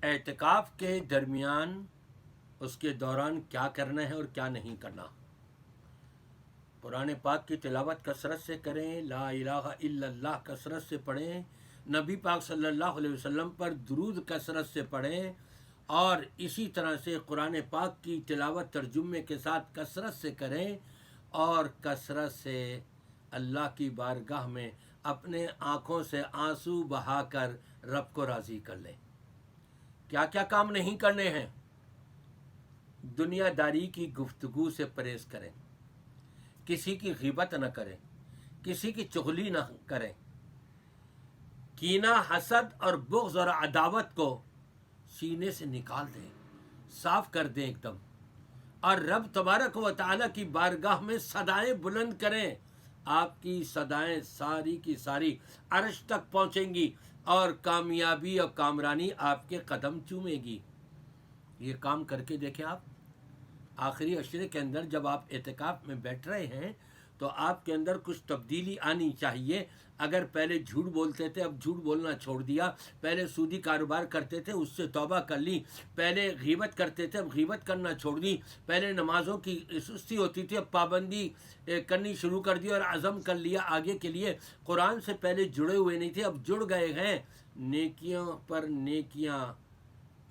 اعتکاف کے درمیان اس کے دوران کیا کرنا ہے اور کیا نہیں کرنا۔ قرآن پاک کی تلاوت کثرت سے کریں، لا الہ الا اللہ کثرت سے پڑھیں، نبی پاک صلی اللہ علیہ وسلم پر درود کثرت سے پڑھیں، اور اسی طرح سے قرآن پاک کی تلاوت ترجمے کے ساتھ کثرت سے کریں، اور کثرت سے اللہ کی بارگاہ میں اپنے آنکھوں سے آنسو بہا کر رب کو راضی کر لیں۔ کیا کیا کام نہیں کرنے ہیں؟ دنیا داری کی گفتگو سے پرہیز کریں، کسی کی غیبت نہ کریں، کسی کی چغلی نہ کریں، کینہ، حسد اور بغض اور عداوت کو سینے سے نکال دیں، صاف کر دیں ایک دم، اور رب تبارک و تعالیٰ کی بارگاہ میں صدائیں بلند کریں۔ آپ کی صدائیں ساری کی ساری عرش تک پہنچیں گی، اور کامیابی اور کامرانی آپ کے قدم چومے گی۔ یہ کام کر کے دیکھیں آپ۔ آخری عشرے کے اندر جب آپ اعتکاف میں بیٹھ رہے ہیں تو آپ کے اندر کچھ تبدیلی آنی چاہیے۔ اگر پہلے جھوٹ بولتے تھے، اب جھوٹ بولنا چھوڑ دیا، پہلے سودی کاروبار کرتے تھے، اس سے توبہ کر لی، پہلے غیبت کرتے تھے، اب غیبت کرنا چھوڑ دی، پہلے نمازوں کی سستی ہوتی تھی، اب پابندی کرنی شروع کر دی، اور عزم کر لیا آگے کے لیے۔ قرآن سے پہلے جڑے ہوئے نہیں تھے، اب جڑ گئے ہیں، نیکیوں پر نیکیاں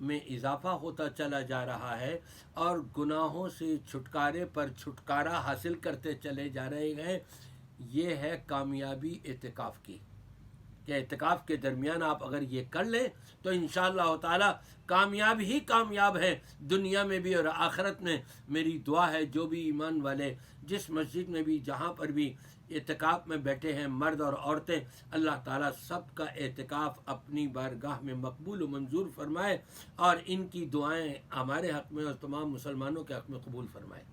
میں اضافہ ہوتا چلا جا رہا ہے، اور گناہوں سے چھٹکارے پر چھٹکارا حاصل کرتے چلے جا رہے ہیں۔ یہ ہے کامیابی اعتکاف کی، کہ اعتکاف کے درمیان آپ اگر یہ کر لیں تو انشاءاللہ تعالی کامیاب ہی کامیاب ہے، دنیا میں بھی اور آخرت میں۔ میری دعا ہے جو بھی ایمان والے جس مسجد میں بھی جہاں پر بھی اعتکاف میں بیٹھے ہیں، مرد اور عورتیں، اللہ تعالیٰ سب کا اعتکاف اپنی بارگاہ میں مقبول و منظور فرمائے، اور ان کی دعائیں ہمارے حق میں اور تمام مسلمانوں کے حق میں قبول فرمائے۔